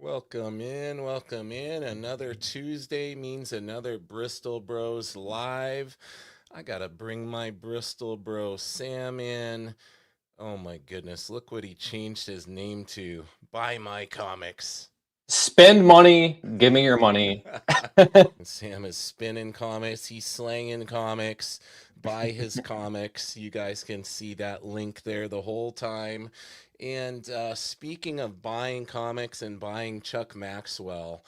Welcome in, welcome in. Another Tuesday means another Bristol Bros live. I gotta bring my Bristol Bro Sam in. Oh my goodness, look what he changed his name to. Buy my comics. Spend money, give me your money. Sam is spinning comics, he's slanging comics. Buy his comics. You guys can see that link there the whole time. And speaking of buying comics and buying Chuck Maxwell,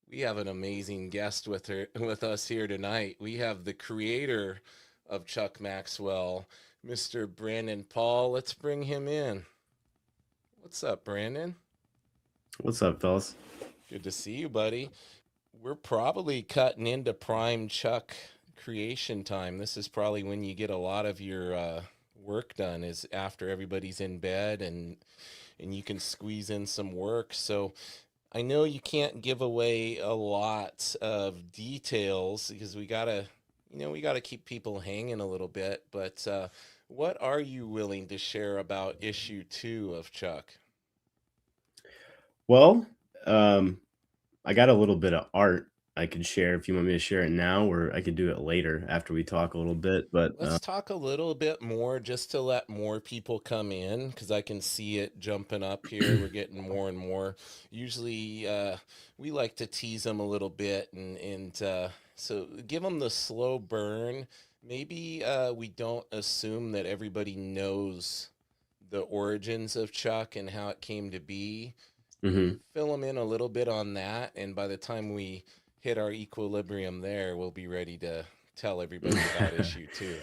we have an amazing guest with us here tonight. We have the creator of Chuck Maxwell, Mr. Brandon Paul. Let's bring him in. What's up, Brandon? What's up, fellas? Good to see you, buddy. We're probably cutting into prime Chuck creation time. This is probably when you get a lot of your work done is after everybody's in bed and you can squeeze in some work. So I know you can't give away a lot of details because we gotta keep people hanging a little bit. But what are you willing to share about issue 2 of Chuck? Well, um, I got a little bit of art I could share if you want me to share it now, or I could do it later after we talk a little bit. But Let's talk a little bit more just to let more people come in because I can see it jumping up here. We're getting more and more. Usually, we like to tease them a little bit and so give them the slow burn. Maybe we don't assume that everybody knows the origins of Chuck and how it came to be. mhm. Fill them in a little bit on that, and by the time we hit our equilibrium there, we'll be ready to tell everybody about issue 2.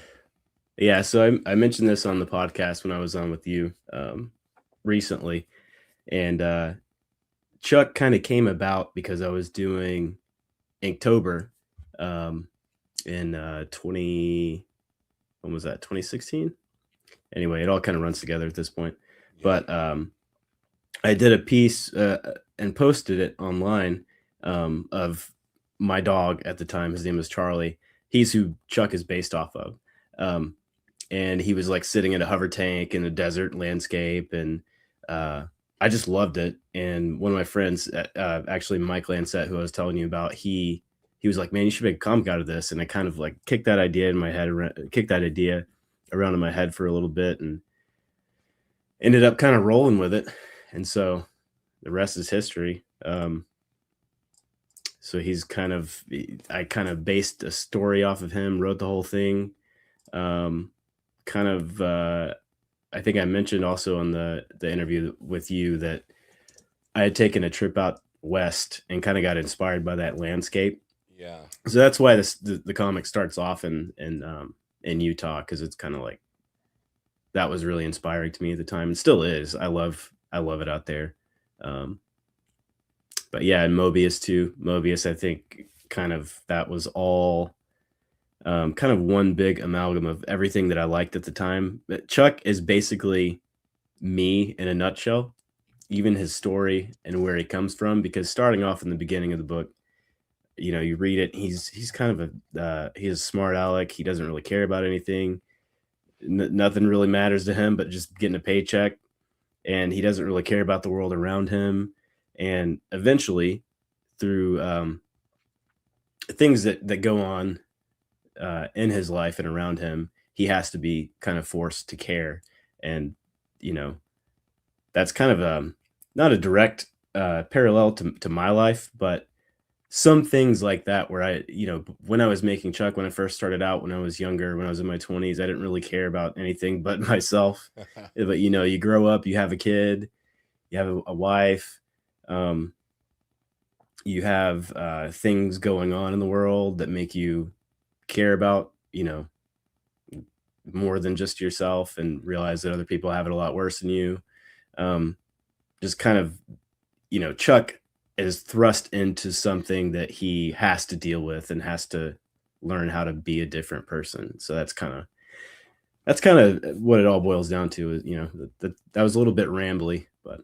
Yeah, so I mentioned this on the podcast when I was on with you recently, and Chuck kind of came about because I was doing Inktober um, in 20, when was that, 2016? Anyway, it all kind of runs together at this point. Yep. But I did a piece and posted it online of my dog at the time. His name was Charlie. He's who Chuck is based off of. Um, and he was like sitting in a hover tank in a desert landscape. And uh, I just loved it. And one of my friends, actually Mike Lancet, who I was telling you about, he was like, "Man, you should make a comic out of this." And I kind of like kicked that idea in my head, kicked that idea around in my head for a little bit, and ended up kind of rolling with it. And so the rest is history. So I kind of based a story off of him, wrote the whole thing. Um, kind of, I think I mentioned also on the interview with you that I had taken a trip out west and kind of got inspired by that landscape. Yeah. So that's why the comic starts off in Utah, because it's kind of like that was really inspiring to me at the time and still is. I love it out there. Um, but yeah, and Mobius too. Mobius, I think, kind of that was all kind of one big amalgam of everything that I liked at the time. But Chuck is basically me in a nutshell, even his story and where he comes from. Because starting off in the beginning of the book, you read it. He's kind of he's a smart aleck. He doesn't really care about anything. Nothing really matters to him but just getting a paycheck, and he doesn't really care about the world around him. And eventually, through things that go on in his life and around him, he has to be kind of forced to care. And you know, that's kind of not a direct parallel to my life, but some things like that where when I was making Chuck, when I first started out, when I was younger, when I was in my 20s, I didn't really care about anything but myself. But you grow up, you have a kid, you have a wife, um, you have things going on in the world that make you care about, more than just yourself, and realize that other people have it a lot worse than you. Um, just kind of, Chuck is thrust into something that he has to deal with and has to learn how to be a different person. So that's kind of what it all boils down to. Is that was a little bit rambly, but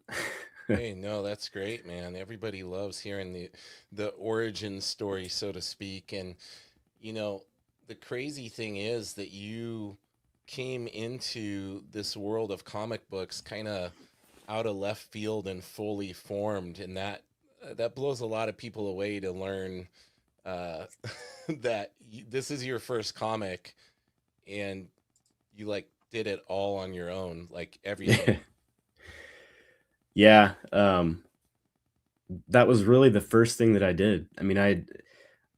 Hey, no, that's great, man. Everybody loves hearing the origin story, so to speak. And you know, the crazy thing is that you came into this world of comic books kind of out of left field and fully formed, and that that blows a lot of people away to learn that this is your first comic and you like did it all on your own, like everything. Yeah. That was really the first thing that I did. I mean, I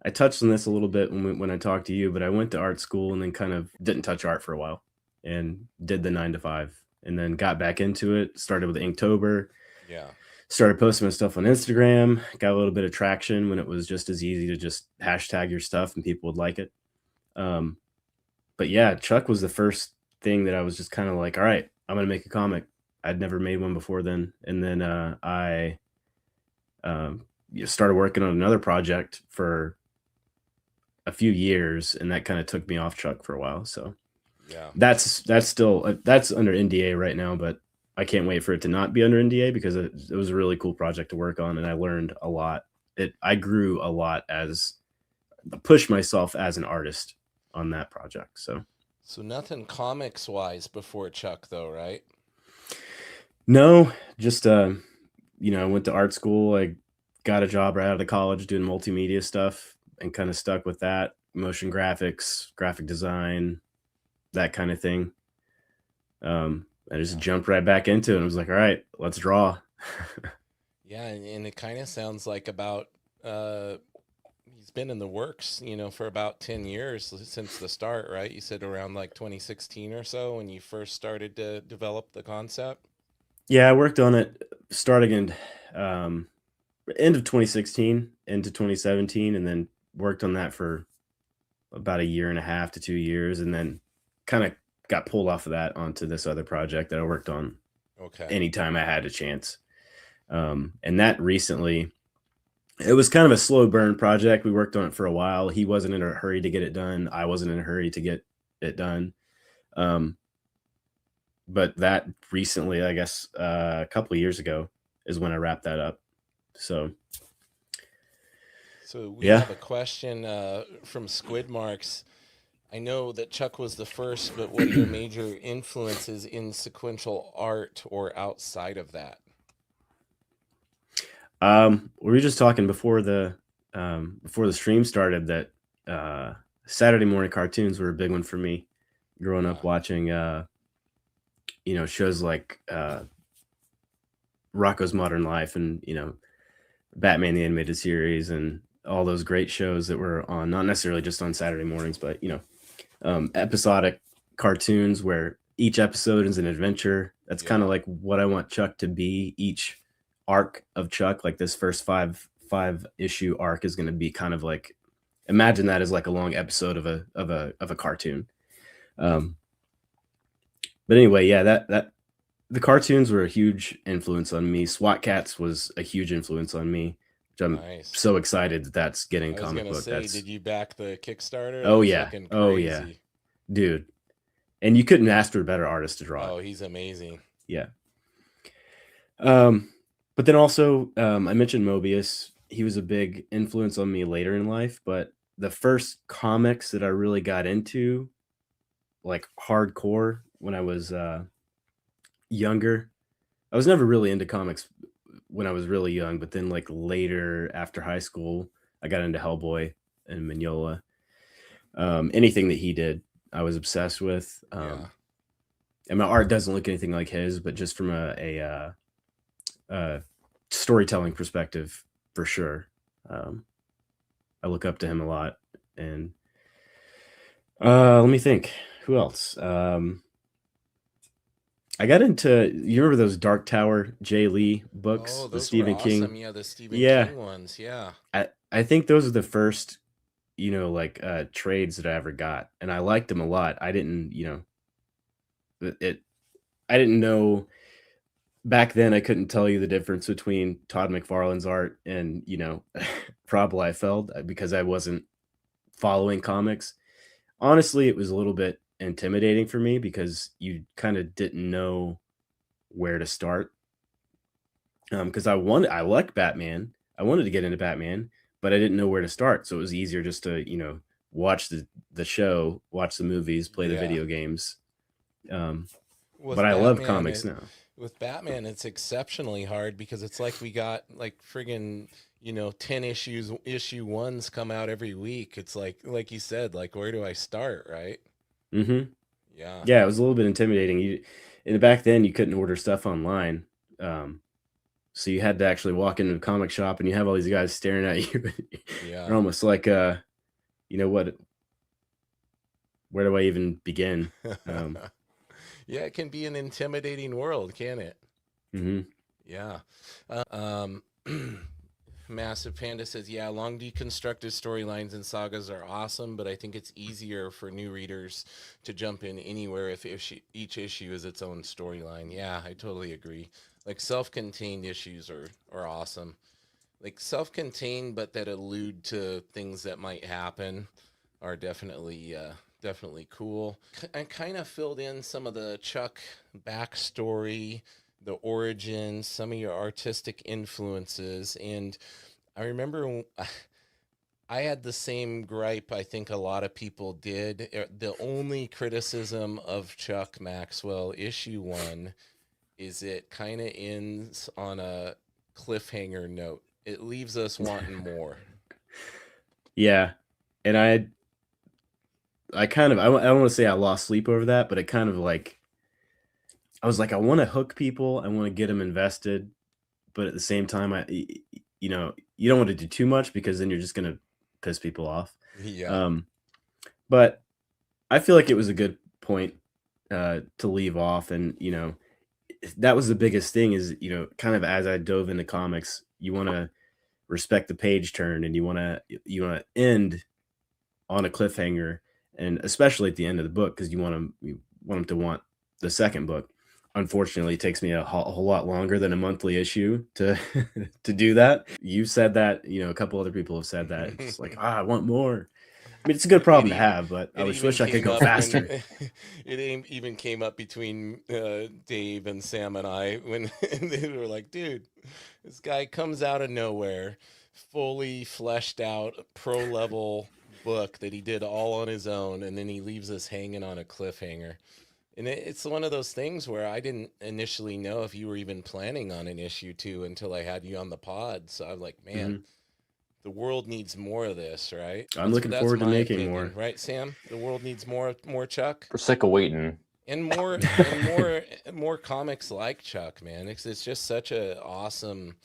touched on this a little bit when I talked to you, but I went to art school and then kind of didn't touch art for a while and did the 9 to 5 and then got back into it. Started with Inktober, Yeah. started posting my stuff on Instagram, got a little bit of traction when it was just as easy to just hashtag your stuff and people would like it. Um, but yeah, Chuck was the first thing that I was just kind of like, all right, I'm gonna make a comic. I'd never made one before then, and then I started working on another project for a few years, and that kind of took me off Chuck for a while. So Yeah. that's still that's under NDA right now, but I can't wait for it to not be under NDA because it was a really cool project to work on, and I learned a lot. I grew a lot as pushed myself as an artist on that project. So nothing comics wise before Chuck though, right? No, just I went to art school. I got a job right out of college doing multimedia stuff and kind of stuck with that, motion graphics, graphic design, that kind of thing. I just jumped right back into it and was like, all right, let's draw. Yeah, and it kind of sounds like about he's been in the works, for about 10 years since the start, right? You said around like 2016 or so when you first started to develop the concept. Yeah, I worked on it starting in end of 2016 into 2017, and then worked on that for about a year and a half to 2 years, and then kind of got pulled off of that onto this other project that I worked on Okay. anytime I had a chance. And that recently, it was kind of a slow burn project. We worked on it for a while. He wasn't in a hurry to get it done. I wasn't in a hurry to get it done. But that recently, I guess, a couple of years ago is when I wrapped that up. So We yeah. have a question from Squid Marks. I know that Chuck was the first, but what are your major influences in sequential art or outside of that? We were just talking before the stream started that Saturday morning cartoons were a big one for me. Growing up watching shows like Rocko's Modern Life and Batman the Animated Series and all those great shows that were on, not necessarily just on Saturday mornings, but episodic cartoons where each episode is an adventure. That's kind of like what I want Chuck to be. Each arc of Chuck, like this first five issue arc, is going to be kind of like, imagine that as like a long episode of a cartoon. But anyway, yeah, that the cartoons were a huge influence on me. SWAT Cats was a huge influence on me, which I'm so excited that that's getting comic book. Did you back the Kickstarter? Oh yeah, oh yeah, dude. And you couldn't ask for a better artist to draw. Oh, he's amazing. Yeah. But then also, I mentioned Mobius. He was a big influence on me later in life, but the first comics that I really got into, like hardcore, when I was younger. I was never really into comics when I was really young, but then like later after high school, I got into Hellboy and Mignola. Anything that he did, I was obsessed with. And my art doesn't look anything like his, but just from a storytelling perspective, for sure. I look up to him a lot. And let me think, who else? I got into, you remember those Dark Tower Jay Lee books, Oh, the Stephen King? Awesome. Yeah, the Stephen King ones. Yeah. I think those are the first, trades that I ever got, and I liked them a lot. I didn't, I didn't know back then. I couldn't tell you the difference between Todd McFarlane's art and Rob Liefeld because I wasn't following comics. Honestly, it was a little bit intimidating for me because you kind of didn't know where to start. Because I liked Batman. I wanted to get into Batman, but I didn't know where to start. So it was easier just to, watch the show, watch the movies, play the video games. But I love comics now. With Batman, it's exceptionally hard because it's like we got like friggin', 10 issue ones come out every week. It's like you said, like where do I start, right? Mm-hmm. Yeah. Yeah, it was a little bit intimidating. In the back then, you couldn't order stuff online. Um, so you had to actually walk into a comic shop and you have all these guys staring at you. Yeah. They're almost like, what, where do I even begin? Yeah, it can be an intimidating world, can it? Mhm. Yeah. Um, Massive Panda says, yeah, long deconstructed storylines and sagas are awesome, but I think it's easier for new readers to jump in anywhere if each issue is its own storyline. Yeah, I totally agree. Like self-contained issues are awesome. Like self-contained, but that allude to things that might happen are definitely cool. I kind of filled in some of the Chuk backstory, the origins, some of your artistic influences, and I remember I had the same gripe I think a lot of people did. The only criticism of Chuck Maxwell issue 1 is it kind of ends on a cliffhanger note. It leaves us wanting more. Yeah. And I kind of, I don't want to say I lost sleep over that, but it kind of like, I was like, I want to hook people. I want to get them invested. But at the same time, you don't want to do too much because then you're just going to piss people off. Yeah. Um, but I feel like it was a good point to leave off. And, that was the biggest thing is, kind of as I dove into comics, you want to respect the page turn and you want to end on a cliffhanger, and especially at the end of the book because you want them to want the second book. Unfortunately, it takes me a whole lot longer than a monthly issue to to do that. You said that, a couple other people have said that. It's like, I want more. I mean, it's a good problem to have, but I It just even wish I could came go up when faster. even came up between Dave and Sam and I when they were like, dude, this guy comes out of nowhere, fully fleshed out pro level book that he did all on his own, and then he leaves us hanging on a cliffhanger. And it's one of those things where I didn't initially know if you were even planning on an issue 2 until I had you on the pod. So I'm like, man, Mhm. the world needs more of this, right? I'm looking That's forward to my making opinion, more. right, Sam? The world needs more Chuck We're sick of waiting. and more comics like Chuck, man. It's just such a awesome,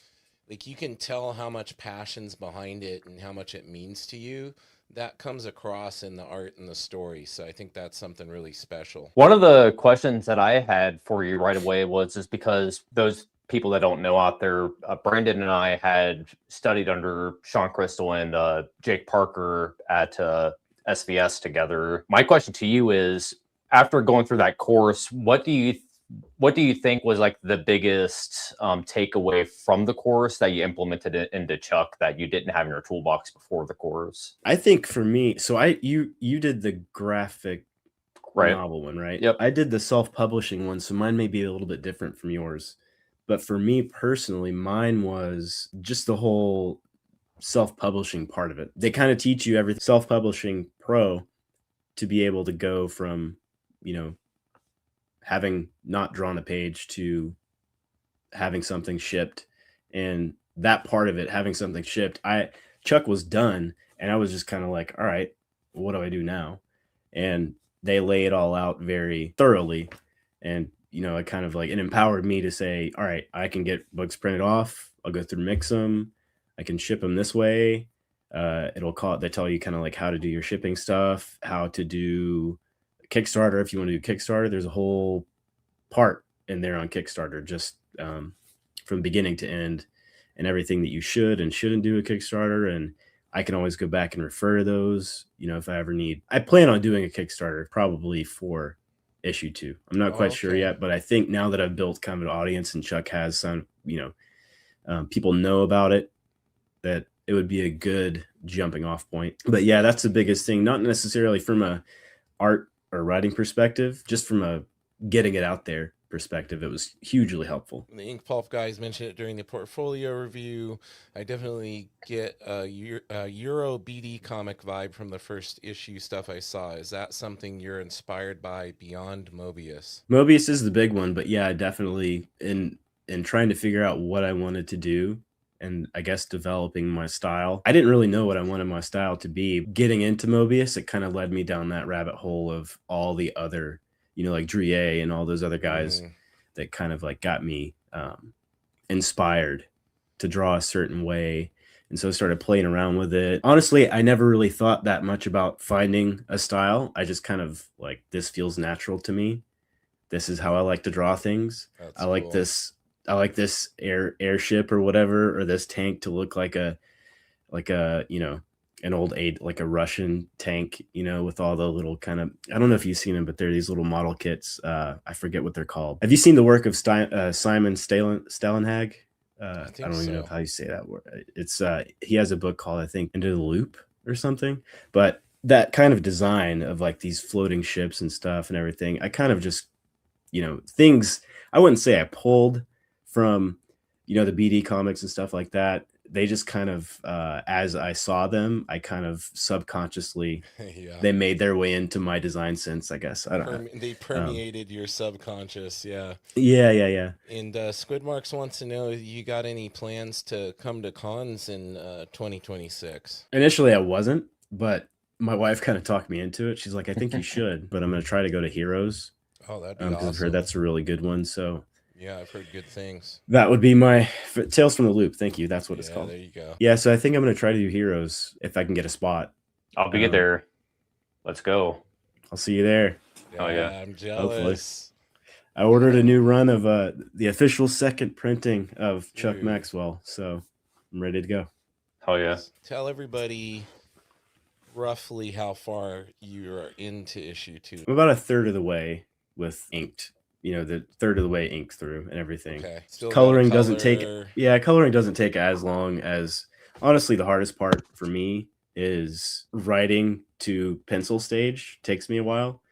like you can tell how much passion's behind it and how much it means to you. That comes across in the art and the story. So I think that's something really special. One of the questions that I had for you right away was just because those people that don't know out there, Brandon and I had studied under Sean Crystal and Jake Parker at SVS together. My question to you is, after going through that course, what do you think was like the biggest takeaway from the course that you implemented into Chuck that you didn't have in your toolbox before the course? I think for me, so you did the graphic Right. novel one, right? Yep. I did the self-publishing one, so mine may be a little bit different from yours. But for me personally, mine was just the whole self-publishing part of it. They kind of teach you everything self-publishing pro to be able to go from, you know, having not drawn a page to having something shipped. And that part of it, having something shipped, Chuck was done and I was just kind of like, all right, what do I do now? And they lay it all out very thoroughly. And, it kind of like, it empowered me to say, all right, I can get books printed off. I'll go through mix them. I can ship them this way. They tell you kind of like how to do your shipping stuff, how to do Kickstarter. If you want to do Kickstarter, there's a whole part in there on Kickstarter, just from beginning to end, and everything that you should and shouldn't do a Kickstarter. And I can always go back and refer to those, if I ever need. I plan on doing a Kickstarter probably for issue 2. I'm not quite sure yet, but I think now that I've built kind of an audience and Chuck has some, people know about it, that it would be a good jumping off point. But yeah, that's the biggest thing, not necessarily from a art or writing perspective, just from a getting it out there. perspective, it was hugely helpful. The Ink Pulp guys mentioned it during the portfolio review. I definitely get a Euro BD comic vibe from the first issue stuff I saw. Is that something you're inspired by beyond Mobius? Mobius is the big one, but yeah, definitely in trying to figure out what I wanted to do, and I guess developing my style. I didn't really know what I wanted my style to be. Getting into Mobius, it kind of led me down that rabbit hole of all the other, like Drie and all those other guys that kind of like got me inspired to draw a certain way. And so I started playing around with it. Honestly, I never really thought that much about finding a style. I just kind of like, this feels natural to me. This is how I like to draw things. That's I like cool. this. I like this airship or whatever, or this tank to look like a an old like a Russian tank, with all the little kind of, I don't know if you've seen them, but they're these little model kits. I forget what they're called. Have you seen the work of Simon Stellenhag? I don't even know how you say that word. It's he has a book called, I think, Into the Loop or something. But that kind of design of like these floating ships and stuff and everything, I kind of just, things, I wouldn't say I pulled from, the BD comics and stuff like that. They just kind of, as I saw them, I kind of subconsciously, they made their way into my design sense, I guess. I don't know. They permeated your subconscious, yeah. Yeah. And Squidmarks wants to know, you got any plans to come to cons in 2026? Initially, I wasn't, but my wife kind of talked me into it. She's like, I think you should, but I'm going to try to go to Heroes. Oh, that'd be awesome. I've heard that's a really good one, so... Yeah, I've heard good things. That would be my Tales from the Loop. Thank you. That's what it's called. There you go. Yeah, so I think I'm going to try to do Heroes if I can get a spot. I'll be there. Let's go. I'll see you there. Oh yeah, I'm jealous. Hopefully. I ordered a new run of the official second printing of Chuck Maxwell, so I'm ready to go. Oh yeah. Tell everybody roughly how far you're into issue 2. I'm about a third of the way with inked. The third of the way inked through and everything. Okay. Coloring doesn't take as long as, honestly, the hardest part for me is writing to pencil stage. Takes me a while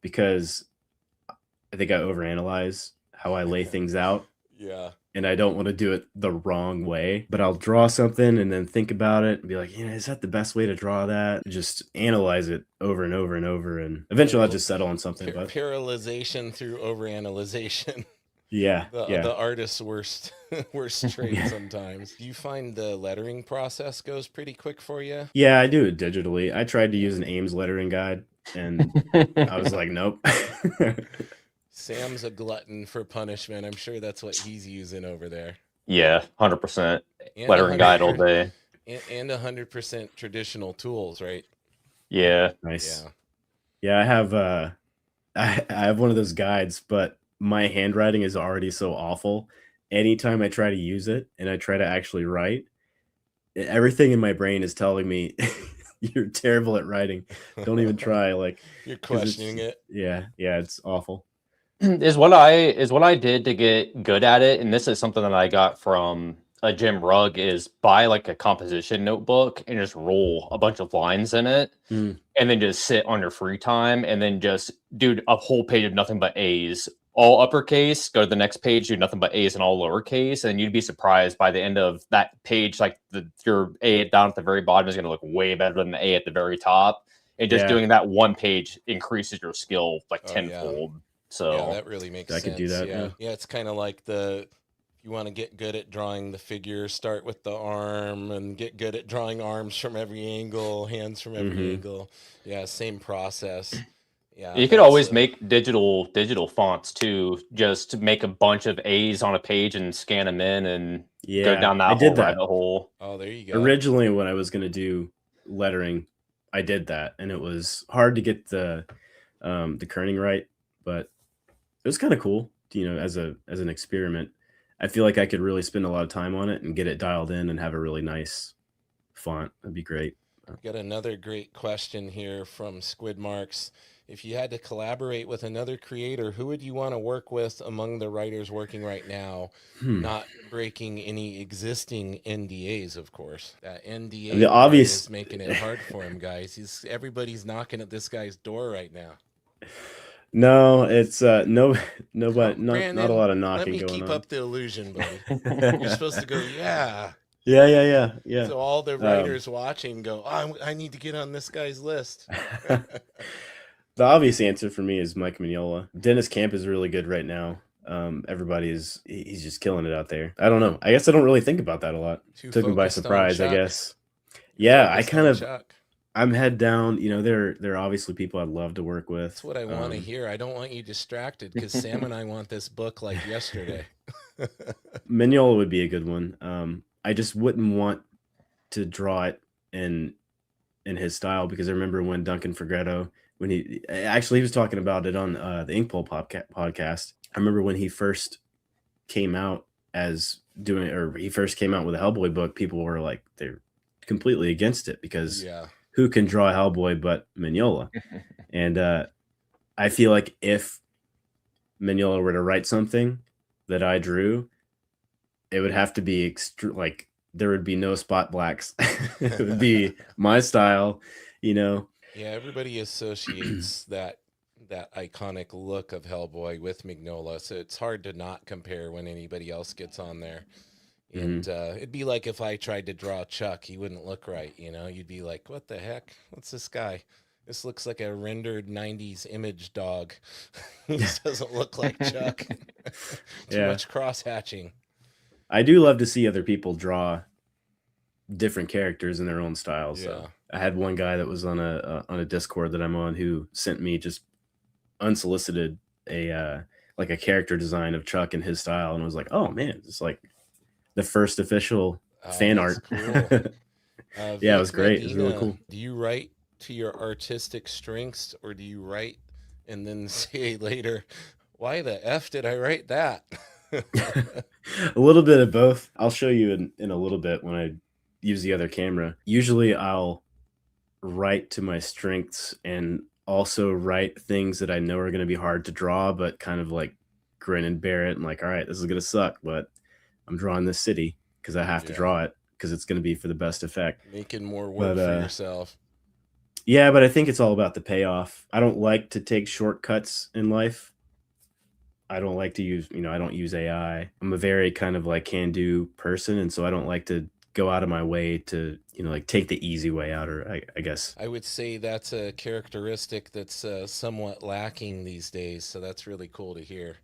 because I think I overanalyze how I lay things out. Yeah. And I don't want to do it the wrong way, but I'll draw something and then think about it and be like, is that the best way to draw that? Just analyze it over and over and over, and eventually I'll just settle on something. Parallelization through overanalyzation. Yeah. The artist's worst trait sometimes. Do you find the lettering process goes pretty quick for you? Yeah, I do it digitally. I tried to use an Ames lettering guide, and I was like, nope. Sam's a glutton for punishment. I'm sure that's what he's using over there. Yeah, 100%. Lettering guide all day. And 100% traditional tools, right? Yeah. Nice. Yeah, I have one of those guides, but my handwriting is already so awful. Anytime I try to use it and I try to actually write, everything in my brain is telling me you're terrible at writing. Don't even try. Like, you're questioning it. Yeah, it's awful. Is what I did to get good at it, and this is something that I got from a Jim Rugg, is buy like a composition notebook and just roll a bunch of lines in it, and then just sit on your free time and then just do a whole page of nothing but A's, all uppercase. Go to the next page, do nothing but A's and all lowercase, and you'd be surprised by the end of that page, like your A down at the very bottom is going to look way better than the A at the very top. And just doing that one page increases your skill like tenfold. Yeah. So that really makes sense. I could do that. Yeah, it's kind of like if you want to get good at drawing the figure, start with the arm and get good at drawing arms from every angle, hands from every angle. Yeah, same process. Yeah, you could always make digital fonts too. Just make a bunch of A's on a page and scan them in and go down that rabbit hole. Oh, there you go. Originally, when I was going to do lettering, I did that, and it was hard to get the kerning right, but it was kind of cool, as an experiment. I feel like I could really spend a lot of time on it and get it dialed in and have a really nice font. That'd be great. Got another great question here from Squidmarks. If you had to collaborate with another creator, who would you want to work with among the writers working right now? Not breaking any existing NDAs, of course. That NDA is making it hard for him, guys. Everybody's knocking at this guy's door right now. No, it's no, Come, nobody, not a Brandon, lot of let knocking me going keep on. up the illusion, buddy. You're supposed to go, yeah. Yeah. So all the Um, writers watching go, oh, I need to get on this guy's list. the obvious answer for me is Mike Mignola. Dennis Camp is really good right now. He's just killing it out there. I don't know. I guess I don't really think about that a lot. Too Took me by focused on surprise, I Chuk. guess. You're Yeah, focused on Chuk. I'm head down. You know, they're obviously people I'd love to work with. That's what I want to hear. I don't want you distracted because Sam and I want this book like yesterday. Mignola would be a good one. I just wouldn't want to draw it in his style because I remember when Duncan Fegredo, when he was talking about it on the Inkpole podcast. I remember when he first came out he first came out with a Hellboy book, people were like, they're completely against it because who can draw Hellboy but Mignola? And I feel like if Mignola were to write something that I drew, it would have to be like there would be no spot blacks. It would be my style, you know. Yeah, everybody associates that iconic look of Hellboy with Mignola, so it's hard to not compare when anybody else gets on there. And it'd be like if I tried to draw Chuk, he wouldn't look right, you know? You'd be like, what the heck? What's this guy? This looks like a rendered 90s image dog. He just doesn't look like Chuk. Too much cross-hatching. I do love to see other people draw different characters in their own style. So I had one guy that was on a Discord that I'm on who sent me just unsolicited a like a character design of Chuk in his style, and I was like, oh man, it's like the first official fan art. Cool. Yeah, it was great. It was really cool. Do you write to your artistic strengths, or do you write and then say later, why the F did I write that? A little bit of both. I'll show you in a little bit when I use the other camera. Usually I'll write to my strengths and also write things that I know are going to be hard to draw, but kind of like grin and bear it and like, all right, this is going to suck, but I'm drawing this city because I have to draw it because it's going to be for the best effect. Making more work for yourself. Yeah, but I think it's all about the payoff. I don't like to take shortcuts in life. I don't like to use, I don't use AI. I'm a very kind of like can-do person, and so I don't like to go out of my way to, like take the easy way out, or I guess. I would say that's a characteristic that's somewhat lacking these days, so that's really cool to hear.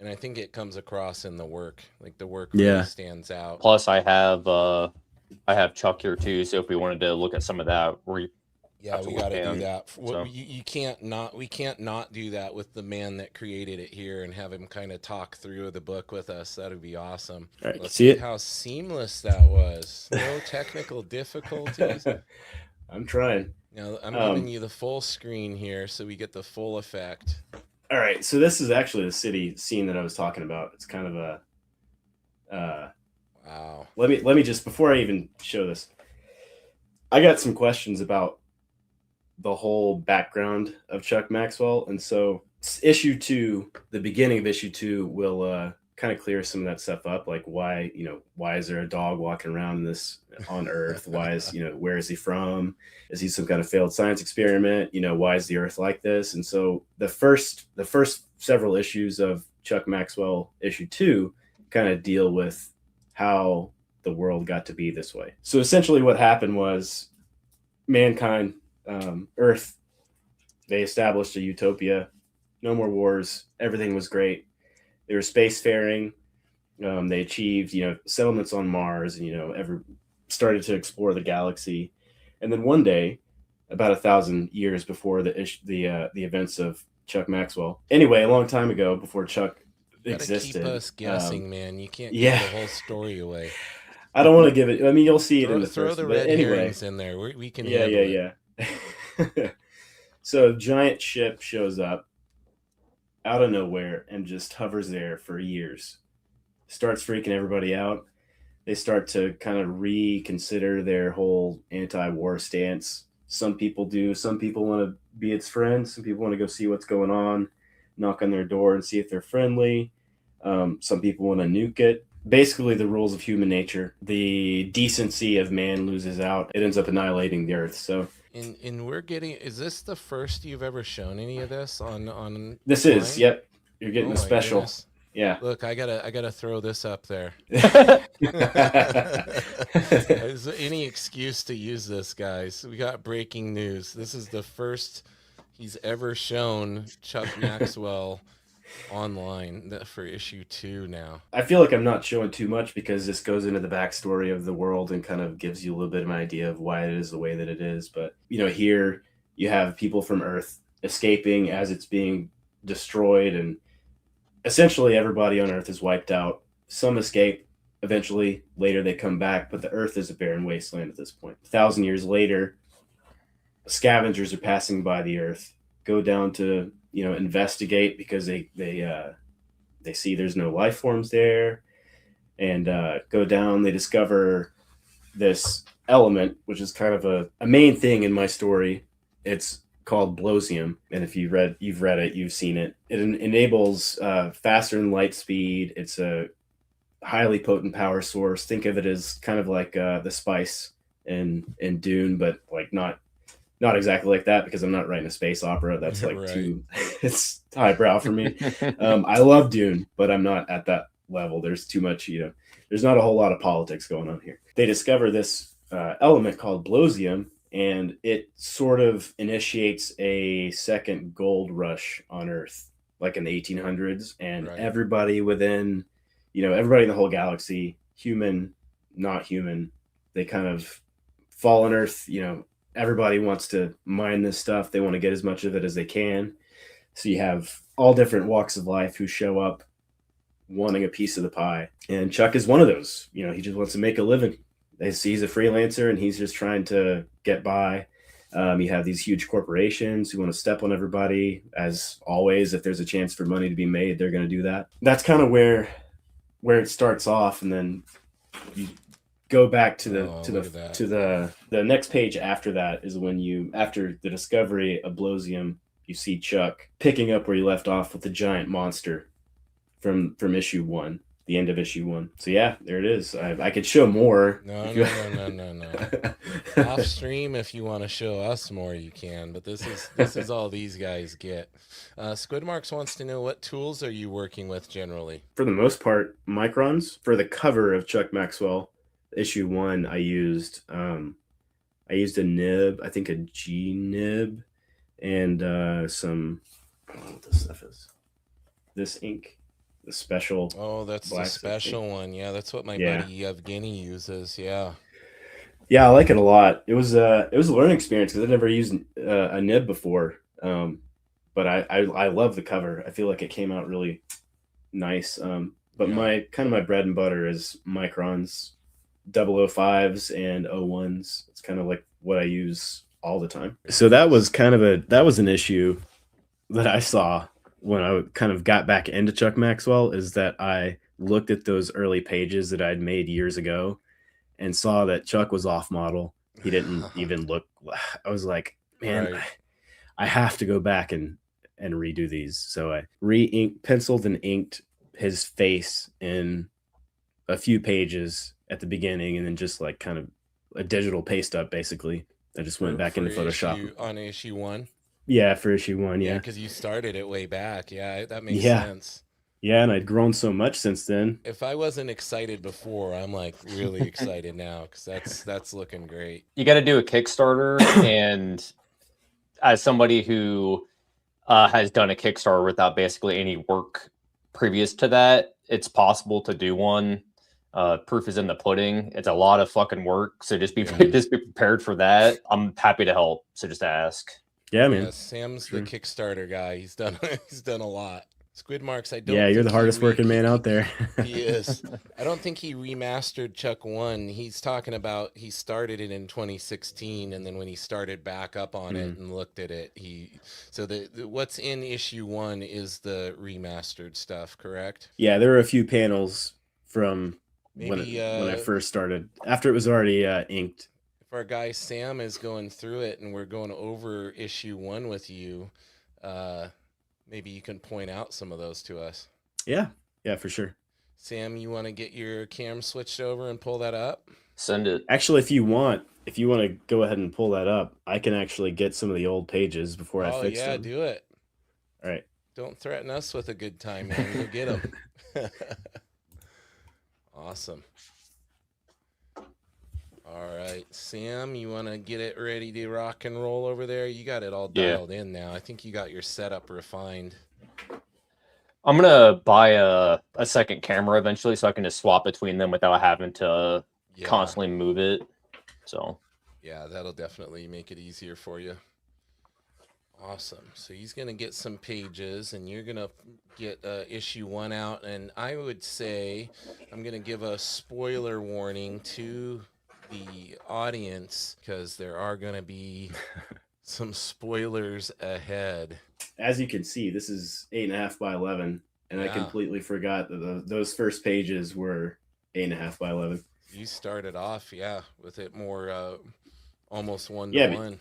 And I think it comes across in the work. Like the work really stands out. Plus, I have Chuk here too, so if we wanted to look at some of that, we got to do that. So. We can't not do that with the man that created it here and have him kind of talk through the book with us. That'd be awesome. All right, Let's see how seamless that was. No technical difficulties. I'm trying. Now I'm giving you the full screen here so we get the full effect. All right, so this is actually the city scene that I was talking about. It's kind of a wow. Let me just, before I even show this, I got some questions about the whole background of Chuk Maxwell, and so issue 2, the beginning of issue 2 will kind of clear some of that stuff up, like why is there a dog walking around on Earth? Why is where is he from? Is he some kind of failed science experiment? Why is the Earth like this? And so the first several issues of Chuk Maxwell issue 2 kind of deal with how the world got to be this way. So essentially what happened was mankind, Earth, they established a utopia, no more wars, everything was great. They were spacefaring. They achieved, settlements on Mars, and started to explore the galaxy. And then one day, about 1,000 years before the events of Chuk Maxwell. Anyway, a long time ago, before Chuk existed. Keep us guessing, man. You can't give the whole story away. I don't want to give it. I mean, you'll see it in the throw first. The red herrings in there. We can. Yeah. So, a giant ship shows up out of nowhere and just hovers there for years. Starts freaking everybody out. They start to kind of reconsider their whole anti-war stance. Some people do. Some people want to be its friends. Some people want to go see what's going on, knock on their door and see if they're friendly. Some people want to nuke it. basically the rules of human nature. The decency of man loses out. It ends up annihilating the earth. So And we're getting, is this the first you've ever shown any of this on this is, Prime? yep. You're getting Oh the my special. goodness. Yeah. Look, I gotta throw this up there. Is there any excuse to use this, guys? We got breaking news. This is the first he's ever shown Chuck Maxwell online for issue 2 now. I feel like I'm not showing too much because this goes into the backstory of the world and kind of gives you a little bit of an idea of why it is the way that it is. But, here you have people from Earth escaping as it's being destroyed, and essentially everybody on Earth is wiped out. Some escape. Eventually, later they come back, but the Earth is a barren wasteland at this point. 1,000 years later, scavengers are passing by the Earth, go down to investigate because they see there's no life forms there, and go down. They discover this element, which is kind of a main thing in my story. It's called blosium, and if you've read it, you've seen it. It enables faster than light speed. It's a highly potent power source. Think of it as kind of like the spice in Dune, but like not exactly like that, because I'm not writing a space opera. That's like Right. too it's highbrow for me. I love Dune, but I'm not at that level. There's too much, there's not a whole lot of politics going on here. They discover this element called blosium, and it sort of initiates a second gold rush on Earth, like in the 1800s. And Right. everybody within, everybody in the whole galaxy, human, not human, they kind of fall on Earth. Everybody wants to mine this stuff. They want to get as much of it as they can. So you have all different walks of life who show up wanting a piece of the pie. And Chuck is one of those. He just wants to make a living. He's a freelancer, and he's just trying to get by. You have these huge corporations who want to step on everybody. As always, if there's a chance for money to be made, they're going to do that. That's kind of where it starts off, and then you go back to the next page after that is when after the discovery of blosium, you see Chuck picking up where you left off with the giant monster from issue 1, the end of issue 1. So yeah, there it is. I could show more. No. Off stream, if you want to show us more, you can. But this is all these guys get. Squidmarks wants to know, what tools are you working with generally? For the most part, microns. For the cover of Chuck Maxwell issue 1, I used a nib, I think a G nib, and some, I don't know what this stuff is. This ink, the special. Oh, that's the special one. Yeah, that's what my buddy Evgeny uses. Yeah, I like it a lot. It was a learning experience because I'd never used a nib before. But I love the cover. I feel like it came out really nice. But my bread and butter is microns, 005s and 01s. It's kind of like what I use all the time. So that was an issue that I saw when I kind of got back into Chuck Maxwell, is that I looked at those early pages that I'd made years ago and saw that Chuck was off model. He didn't even look. I was like, man, right. I have to go back and redo these. So I penciled and inked his face in a few pages at the beginning, and then just like kind of a digital paste up, basically. I just went back into Photoshop. On issue 1? Yeah, for issue 1, yeah. Because you started it way back. Yeah, that makes sense. Yeah, and I'd grown so much since then. If I wasn't excited before, I'm like really excited now, because that's looking great. You got to do a Kickstarter, and as somebody who has done a Kickstarter without basically any work previous to that, it's possible to do one. Proof is in the pudding. It's a lot of fucking work, so just be prepared for that. I'm happy to help, so just ask. Yeah, man. Yeah, Sam's the Kickstarter guy. He's done a lot. Squidmarks, I don't. Yeah, you're the hardest working man out there. He is. I don't think he remastered Chuck 1. He's talking about he started it in 2016, and then when he started back up on it and looked at it, what's in issue 1 is the remastered stuff, correct? Yeah, there were a few panels from when I first started, after it was already inked. If our guy Sam is going through it and we're going over issue 1 with you, maybe you can point out some of those to us. Yeah, for sure. Sam, you want to get your cam switched over and pull that up? Send it. Actually, if you want to go ahead and pull that up, I can actually get some of the old pages before I fix them. Do it. All right. Don't threaten us with a good time, man. Go get them. Awesome. All right, Sam, you want to get it ready to rock and roll over there? You got it all dialed in now. I think you got your setup refined. I'm gonna buy a second camera eventually, so I can just swap between them without having to constantly move it. So yeah, that'll definitely make it easier for you. Awesome. So he's gonna get some pages, and you're gonna get issue 1 out. And I would say I'm gonna give a spoiler warning to the audience because there are gonna be some spoilers ahead. As you can see, this is 8.5 by 11, and I completely forgot that those first pages were 8.5 by 11. You started off, with it more almost 1-to-1.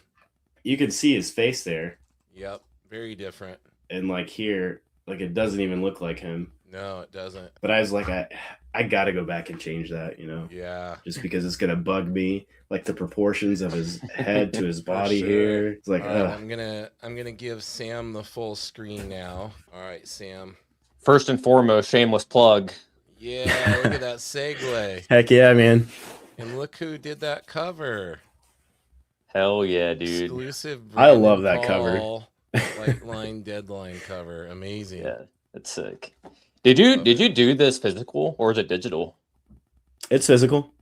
You can see his face there. Yep, very different. And like here, like it doesn't even look like him. No, it doesn't. But I was like, I got to go back and change that, you know? Yeah. Just because it's gonna bug me, like the proportions of his head to his body here. It's like, right, I'm gonna give Sam the full screen now. All right, Sam. first and foremost, shameless plug. Yeah, look at that segue. Heck yeah, man. And look who did that cover. Hell yeah, dude. Exclusive. I love that cover. White line deadline cover. Amazing. Yeah, it's sick. Did you do this physical or is it digital? It's physical.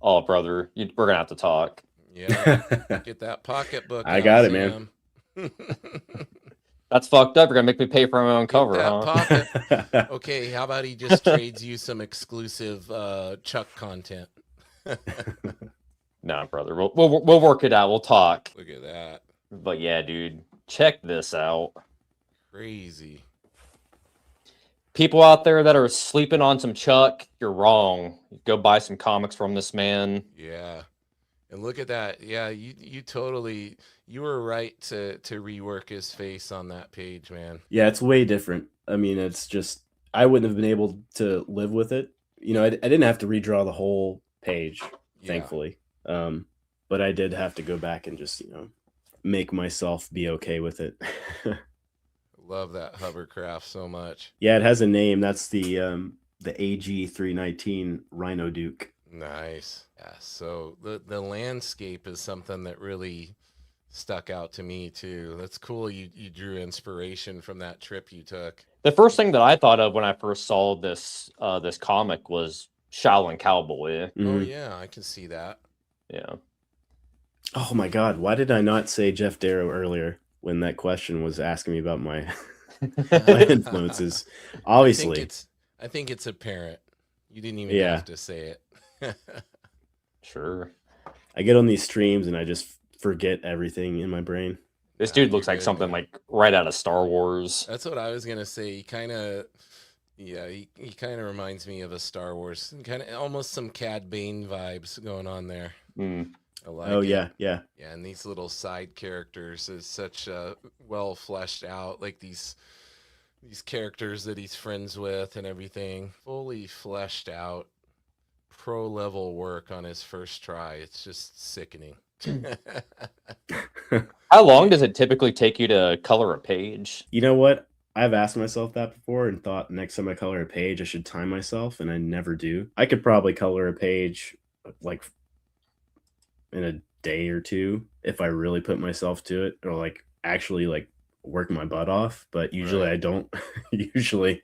Oh, brother, we're gonna have to talk. Yeah, get that pocketbook. I got it, man. That's fucked up. You're gonna make me pay for my own cover, huh? Pocket. Okay, how about he just trades you some exclusive Chuk content? Nah, brother, we'll work it out. We'll talk. Look at that. But yeah, dude, check this out. Crazy. People out there that are sleeping on some Chuk, you're wrong. Go buy some comics from this man. Yeah. And look at that. Yeah, you totally, you were right to rework his face on that page, man. Yeah, it's way different. I mean, it's just, I wouldn't have been able to live with it. You know, I didn't have to redraw the whole page, thankfully. But I did have to go back and just, you know, make myself be okay with it. Love that hovercraft so much. Yeah, it has a name. That's the AG319 Rhino Duke. Nice. Yeah, so the landscape is something that really stuck out to me too. That's cool. You drew inspiration from that trip you took. The first thing that I thought of when I first saw this this comic was Shaolin Cowboy. Oh yeah, I can see that. Yeah. Oh my God, why did I not say Jeff Darrow earlier when that question was asking me about my my influences? Obviously, I think it's apparent. You didn't even have to say it. Sure. I get on these streams and I just forget everything in my brain. This dude looks like something like right out of Star Wars. That's what I was gonna say. He kind of reminds me of a Star Wars, kind of almost some Cad Bane vibes going on there. I like it. Yeah. And these little side characters is such well fleshed out, like these characters that he's friends with and everything, fully fleshed out, pro level work on his first try. It's just sickening. How long does it typically take you to color a page? You know what? I've asked myself that before and thought next time I color a page, I should time myself, and I never do. I could probably color a page like in a day or two if I really put myself to it, or like actually like work my butt off. But usually I don't. usually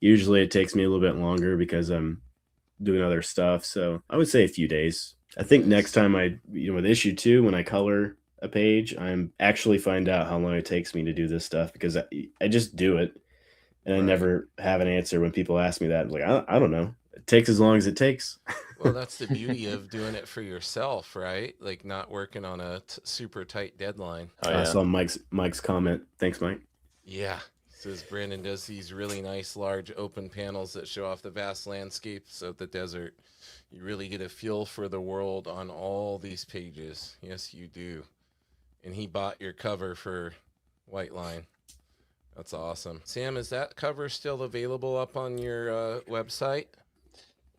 it takes me a little bit longer because I'm doing other stuff. So I would say a few days. I think next time with issue 2, when I color a page, I'm actually find out how long it takes me to do this stuff, because I just do it, and I never have an answer when people ask me that. I'm like, I don't know. It takes as long as it takes. Well, that's the beauty of doing it for yourself, right? Like not working on a super tight deadline. I saw Mike's comment. Thanks, Mike. Yeah. Says Brandon does these really nice large open panels that show off the vast landscapes of the desert. You really get a feel for the world on all these pages. Yes, you do. And he bought your cover for White Line. That's awesome. Sam, is that cover still available up on your website?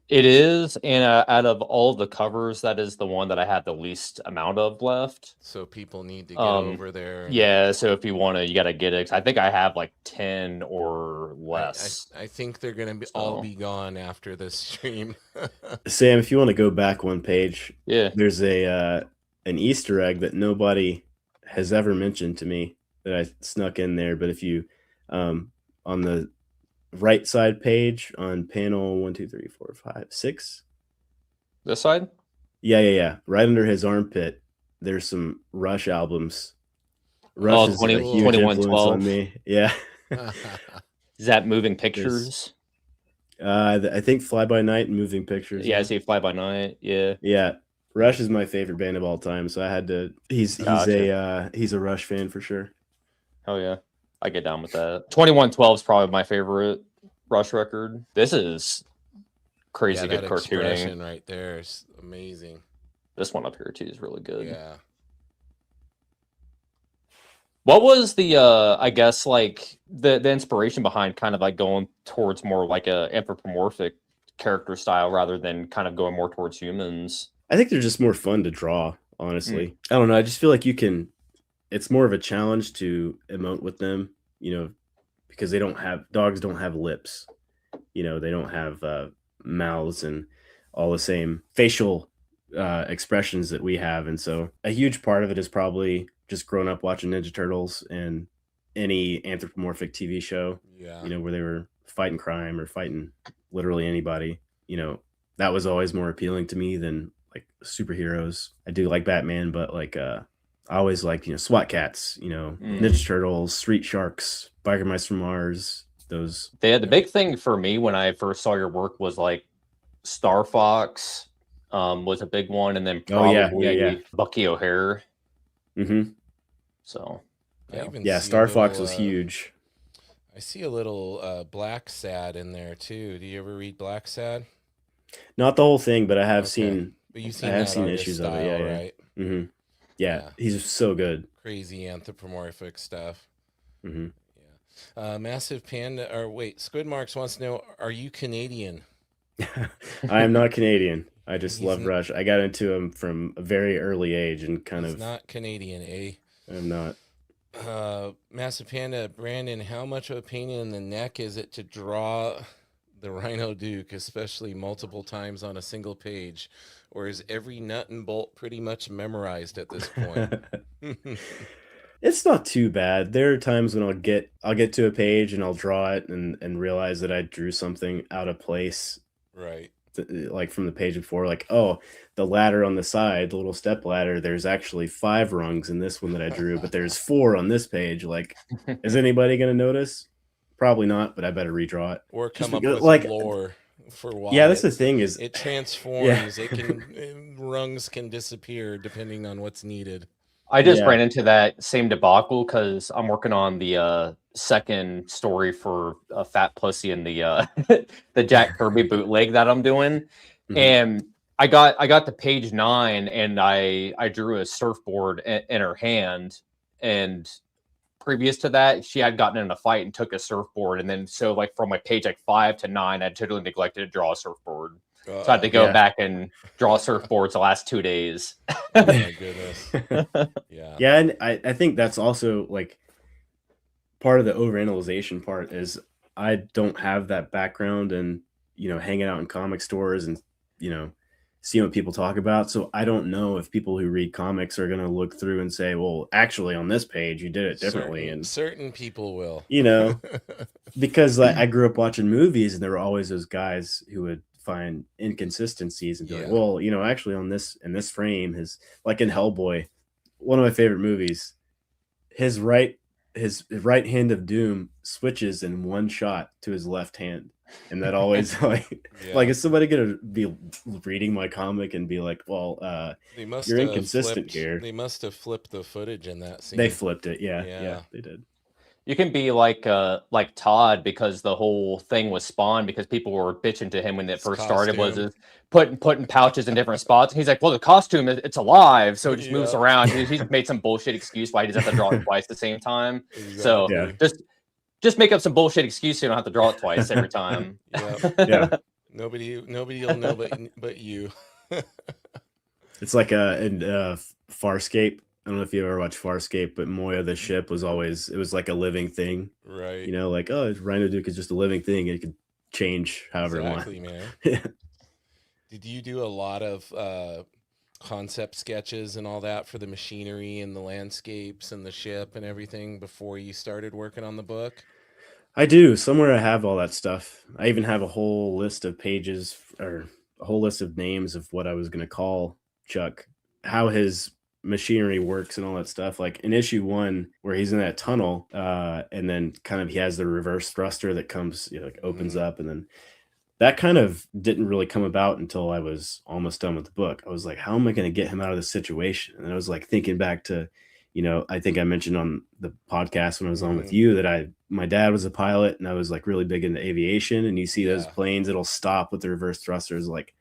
It is, and out of all the covers, that is the one that I have the least amount of left. So people need to get over there. Yeah, so if you want to, you got to get it. 'Cause I think I have like 10 or less. I think they're going to all be gone after this stream. Sam, if you want to go back one page, yeah, there's an Easter egg that nobody has ever mentioned to me that I snuck in there. But if you, on the right side page on panel 1, 2, 3, 4, 5, 6. This side? Yeah. Right under his armpit, there's some Rush albums. Rush is a huge influence on me. Yeah. Is that Moving Pictures? I think Fly By Night and Moving Pictures. Yeah, I see Fly By Night. Yeah. Yeah. Rush is my favorite band of all time, so I had to. He's a Rush fan for sure. Oh yeah, I get down with that. 2112 is probably my favorite Rush record. This is crazy good cartooning right there. Is amazing. This one up here too is really good. Yeah. What was the I guess like the inspiration behind kind of like going towards more like a anthropomorphic character style rather than kind of going more towards humans? I think they're just more fun to draw, honestly. I don't know. I just feel like it's more of a challenge to emote with them, because dogs don't have lips. They don't have mouths and all the same facial expressions that we have. And so a huge part of it is probably just growing up watching Ninja Turtles and any anthropomorphic TV show, where they were fighting crime or fighting literally anybody. That was always more appealing to me than like superheroes. I do like Batman, but like I always liked SWAT cats, Ninja Turtles, Street Sharks, Biker Mice from Mars. Those. They had the big thing for me when I first saw your work was like Star Fox was a big one, and then probably Bucky O'Hare. Mm-hmm. So Star Fox was huge. I see a little Black Sad in there too. Do you ever read Black Sad? Not the whole thing, but I have seen. But you've seen I have seen issues of it. Yeah, right? Mm-hmm. Yeah, he's so good. Crazy anthropomorphic stuff. Mm-hmm. Yeah. Massive Panda, Squid Marks wants to know: are you Canadian? I am not Canadian. I just love Rush. I got into him from a very early age and he's not Canadian, eh? I'm not. Massive Panda, Brandon, how much of a pain in the neck is it to draw the Rhino Duke, especially multiple times on a single page? Or is every nut and bolt pretty much memorized at this point? It's not too bad. There are times when I'll get to a page and I'll draw it and realize that I drew something out of place. Right. Like from the page before, like, oh, the ladder on the side, the little step ladder, there's actually 5 rungs in this one that I drew, but there's 4 on this page. Like, is anybody going to notice? Probably not, but I better redraw it. Or come up with lore for why. Yeah, that's the thing is it transforms. It can rungs can disappear depending on what's needed. I just ran into that same debacle because I'm working on the second story for Fat Pussy and the the Jack Kirby bootleg that I'm doing, and I got to page 9 and I drew a surfboard in her hand, and previous to that she had gotten in a fight and took a surfboard, and then so like from my page like 5 to 9 I totally neglected to draw a surfboard. So I had to go back and draw surfboards the last 2 days. Oh my goodness. Yeah, and I think that's also like part of the overanalyzation part is I don't have that background and hanging out in comic stores and seeing what people talk about. So I don't know if people who read comics are going to look through and say, well, actually on this page you did it differently. And certain people will, because I grew up watching movies and there were always those guys who would find inconsistencies and be like, well, actually in this frame, his like in Hellboy, one of my favorite movies, his right hand of doom switches in one shot to his left hand, and that always like is somebody gonna be reading my comic and be like, well, you're inconsistent here. They must have flipped the footage in that scene. They flipped it. Yeah, they did. You can be like Todd, because the whole thing was spawned because people were bitching to him when it first started, was putting pouches in different spots. And he's like, well, the costume, it's alive, so it just moves around. He's made some bullshit excuse why he doesn't have to draw it twice at the same time. Exactly. So Just make up some bullshit excuse so you don't have to draw it twice every time. Yeah. Nobody will know but you. It's like in Farscape. I don't know if you ever watched Farscape, but Moya the ship was like a living thing. Right. You know, like, oh, Rhino Duke is just a living thing. It could change however exactly, it wants. Man. Did you do a lot of concept sketches and all that for the machinery and the landscapes and the ship and everything before you started working on the book? I do. Somewhere I have all that stuff. I even have a whole list of pages or a whole list of names of what I was going to call Chuk, how his machinery works and all that stuff. Like in issue 1, where he's in that tunnel, and then kind of he has the reverse thruster that comes, you know, like opens up, and then that kind of didn't really come about until I was almost done with the book. I was like, how am I going to get him out of this situation? And I was like thinking back to, you know, I think I mentioned on the podcast when I was on with you that my dad was a pilot and I was like really big into aviation, and you see those planes, it'll stop with the reverse thrusters. Like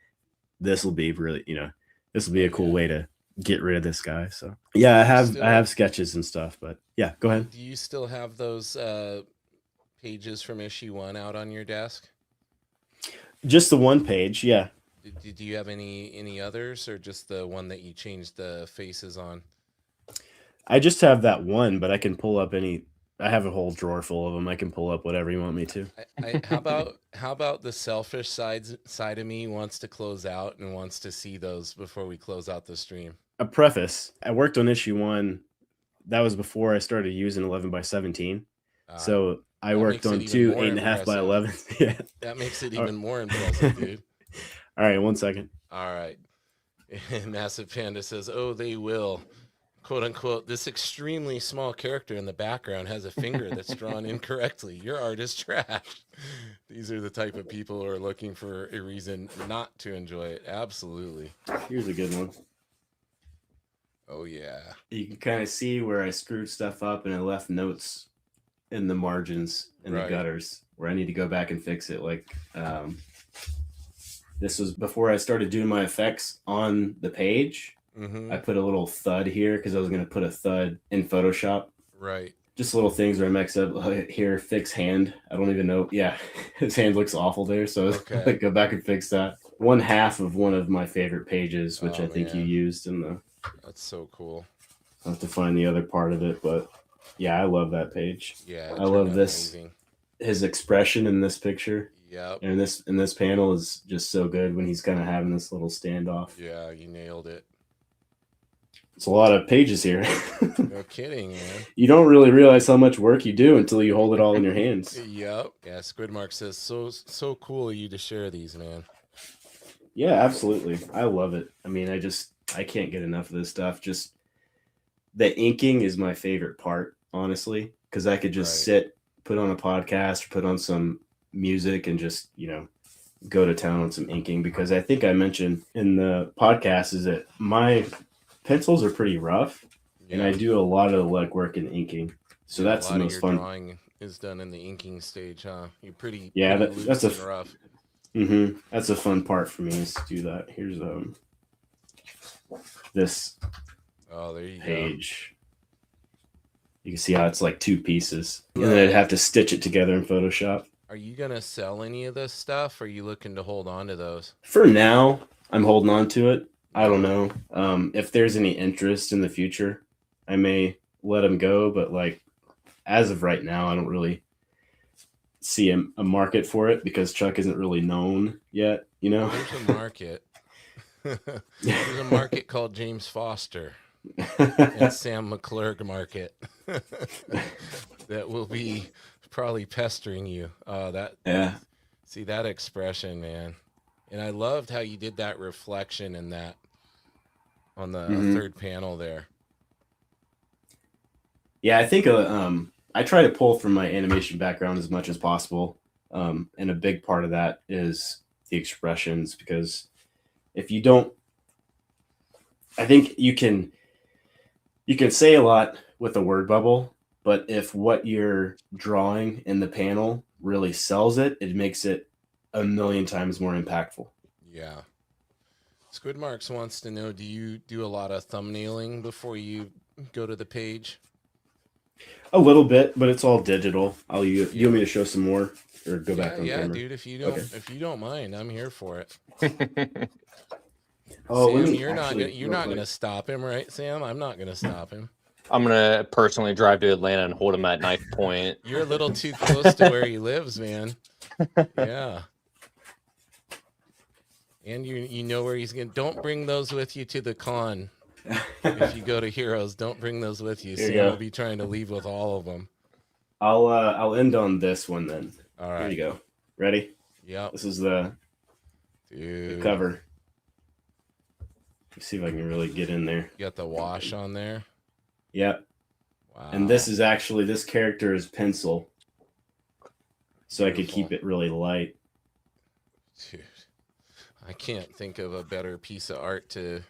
this will be really, you know, this will be a cool way to get rid of this guy. So yeah, I have sketches and stuff, but yeah, go ahead. Do you still have those pages from issue 1 out on your desk? Just the one page, yeah. Do you have any others, or just the one that you changed the faces on? I just have that one, but I can pull up any. I have a whole drawer full of them. I can pull up whatever you want me to. How about the selfish side of me wants to close out and wants to see those before we close out the stream? A preface. I worked on issue 1. That was before I started using 11 by 17. So I worked on 2 8.5 by 11. Yeah, that makes it even more impressive, dude. All right, 1 second. All right. Massive Panda says, "Oh, they will." "Quote unquote, this extremely small character in the background has a finger that's drawn incorrectly. Your art is trash." These are the type of people who are looking for a reason not to enjoy it. Absolutely. Here's a good one. Oh, yeah. You can kind of see where I screwed stuff up and I left notes in the margins and the gutters where I need to go back and fix it. Like, this was before I started doing my effects on the page. I put a little thud here because I was going to put a thud in Photoshop. Right. Just little things where I mix up. Here, fix hand. I don't even know. Yeah, his hand looks awful there. So I go back and fix that. 1/2 of one of my favorite pages, which I think you used in the. That's so cool. I'll have to find the other part of it, but yeah, I love that page. Yeah, I love this. Amazing. His expression in this picture. Yep. And this panel is just so good when he's kind of having this little standoff. Yeah, you nailed it. It's a lot of pages here. No kidding, man. You don't really realize how much work you do until you hold it all in your hands. Yep. Yeah, Squidmark says, so cool of you to share these, man. Yeah, absolutely. I love it. I mean, I can't get enough of this stuff. Just the inking is my favorite part, honestly, because I could just sit, put on a podcast, or put on some music and just, you know, go to town on some inking. Because I think I mentioned in the podcast is that my pencils are pretty rough, and I do a lot of legwork in inking. So that's the most fun. Drawing is done in the inking stage, huh? You're pretty that's and rough. That's a fun part for me is to do that. Here's this there you page. You can see how it's like 2 pieces, and then I'd have to stitch it together in Photoshop. Are you gonna sell any of this stuff? Or are you looking to hold on to those? For now, I'm holding on to it. I don't know. If there's any interest in the future, I may let them go. But like, as of right now, I don't really see a market for it because Chuk isn't really known yet. You know, there's a market. There's a market called James Foster and Sam McClurg market that will be probably pestering you. See that expression, man. And I loved how you did that reflection in that on the third panel there. Yeah, I think I try to pull from my animation background as much as possible. And a big part of that is the expressions, because if you don't, I think you can say a lot with a word bubble, but if what you're drawing in the panel really sells it, it makes it a million times more impactful. Yeah. Squidmarks wants to know, do you do a lot of thumbnailing before you go to the page? A little bit, but it's all digital. You want me to show some more or go back on Yeah, camera? dude. If you Okay. don't mind, I'm here for it. Oh, let Sam, me you're not actually real gonna quick. stop him, right, Sam? I'm not gonna stop him. I'm gonna personally drive to Atlanta and hold him at knife point. You're a little too close to where he lives, man. Yeah. And you know where he's gonna. Don't bring those with you to the con. If you go to Heroes, don't bring those with you. Here you Sam go. will be trying to leave with all of them. I'll end on this one then. All Here right. you go. Ready? Yep. This is the Dude. cover. Let's see if I can really get in there. You got the wash on there. Yep. Wow. And this is actually, this character is pencil. So I could Beautiful. keep it really light. Dude, I can't think of a better piece of art to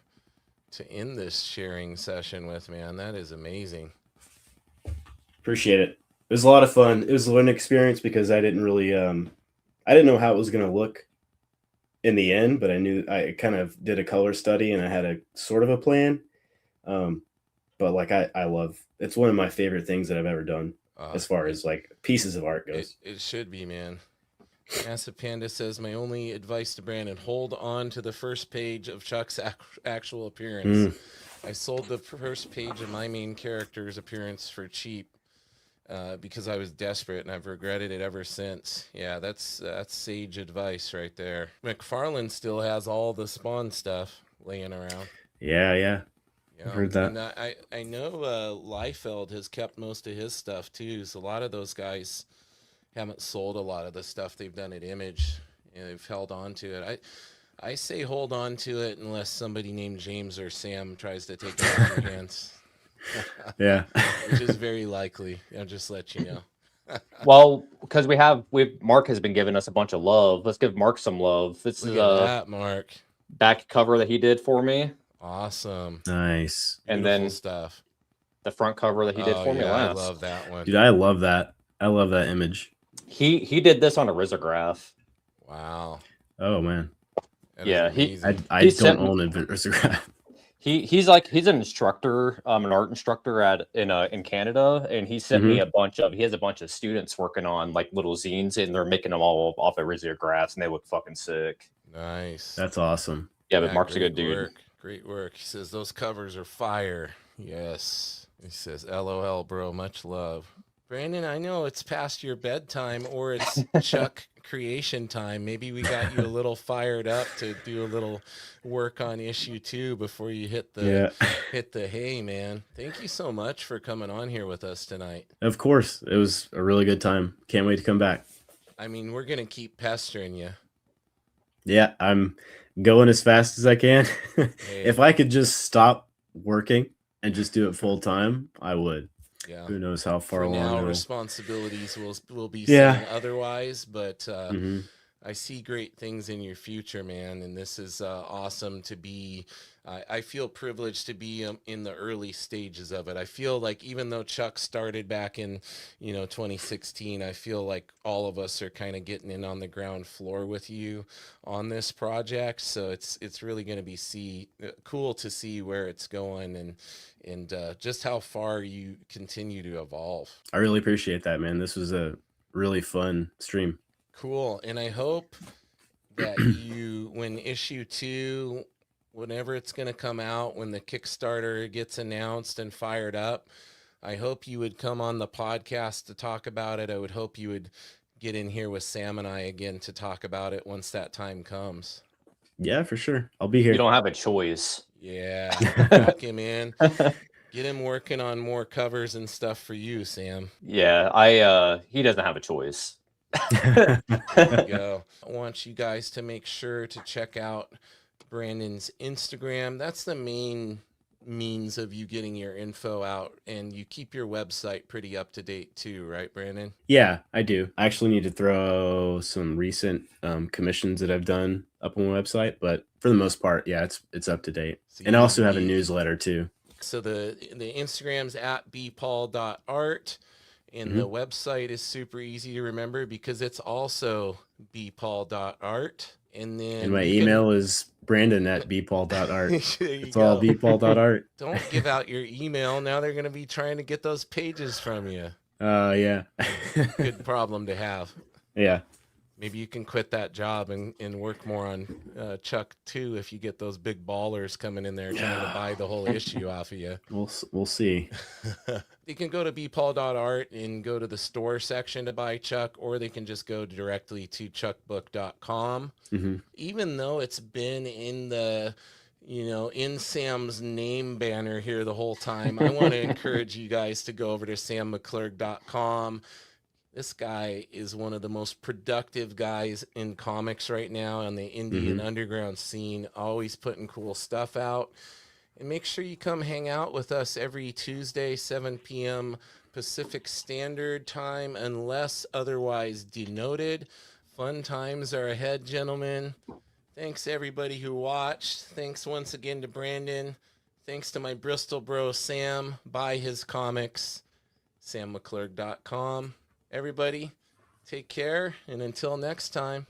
end this sharing session with, man. That is amazing. Appreciate it. It was a lot of fun. It was a learning experience because I didn't really I didn't know how it was going to look in the end, but I knew I kind of did a color study and I had a sort of a plan. But like I love, it's one of my favorite things that I've ever done as far as like pieces of art goes. It should be, man. Massive Panda says, my only advice to Brandon, hold on to the first page of Chuk's actual appearance. I sold the first page of my main character's appearance for cheap because I was desperate, and I've regretted it ever since. Yeah, that's sage advice right there. McFarlane still has all the Spawn stuff laying around. Yeah. Yeah, I've heard that. And I know Liefeld has kept most of his stuff too. So a lot of those guys haven't sold a lot of the stuff they've done at Image, and they've held on to it. I say hold on to it unless somebody named James or Sam tries to take it out of your hands. Yeah. Which is very likely. I'll just let you know. Well, because Mark has been giving us a bunch of love. Let's give Mark some love. This Look is at that, Mark. back cover that he did for me. Awesome. Nice. And Beautiful then stuff. The front cover that he did for me last. I love that one. Dude, I love that. I love that image. He did this on a risograph. Wow. Oh man. That is amazing. I don't own a risograph. He's an instructor, an art instructor in Canada, and he sent me he has a bunch of students working on like little zines, and they're making them all off of risographs, and they look fucking sick. Nice. That's awesome. Yeah, but Mark's a good dude. Great work. He says those covers are fire. Yes. He says, LOL, bro. Much love. Brandon, I know it's past your bedtime or it's Chuk creation time. Maybe we got you a little fired up to do a little work on issue 2 before you hit the hay, man. Thank you so much for coming on here with us tonight. Of course. It was a really good time. Can't wait to come back. I mean, we're going to keep pestering you. Yeah, I'm going as fast as I can. Hey. If I could just stop working and just do it full time, I would. Yeah. Who knows how far along? Now responsibilities will be saying otherwise, but I see great things in your future, man, and this is awesome to be. I feel privileged to be in the early stages of it. I feel like even though Chuk started back in 2016, I feel like all of us are kind of getting in on the ground floor with you on this project. So it's really going to be cool to see where it's going and just how far you continue to evolve. I really appreciate that, man. This was a really fun stream. Cool. And I hope that when issue 2, whenever it's going to come out, when the Kickstarter gets announced and fired up, I hope you would come on the podcast to talk about it. I would hope you would get in here with Sam and I again to talk about it once that time comes. Yeah, for sure. I'll be here. You don't have a choice. Yeah. Talk him in. Get him working on more covers and stuff for you, Sam. Yeah, he doesn't have a choice. There you go. I want you guys to make sure to check out Brandon's Instagram. That's the main means of you getting your info out, and you keep your website pretty up to date too, right, Brandon? Yeah, I do. I actually need to throw some recent commissions that I've done up on my website, but for the most part, yeah, it's up to date. So and I also have a newsletter too. So the Instagram's at bpaul.art. And the website is super easy to remember because it's also bpaul.art. And then And my email is brandon@bpaul.art. It's all go. bpaul.art. Don't give out your email. Now they're going to be trying to get those pages from you. Yeah. Good problem to have. Yeah. Maybe you can quit that job and work more on Chuk too if you get those big ballers coming in there trying to buy the whole issue off of you. We'll see. You can go to bpaul.art and go to the store section to buy Chuk, or they can just go directly to chukbook.com. Mm-hmm. Even though it's been in the, in Sam's name banner here the whole time, I want to encourage you guys to go over to sammcclurg.com. This guy is one of the most productive guys in comics right now on the indie and underground scene, always putting cool stuff out. And make sure you come hang out with us every Tuesday, 7 p.m. Pacific Standard Time, unless otherwise denoted. Fun times are ahead, gentlemen. Thanks everybody who watched. Thanks once again to Brandon. Thanks to my Bristol Bros, Sam. Buy his comics, sammcclurg.com. Everybody, take care, and until next time.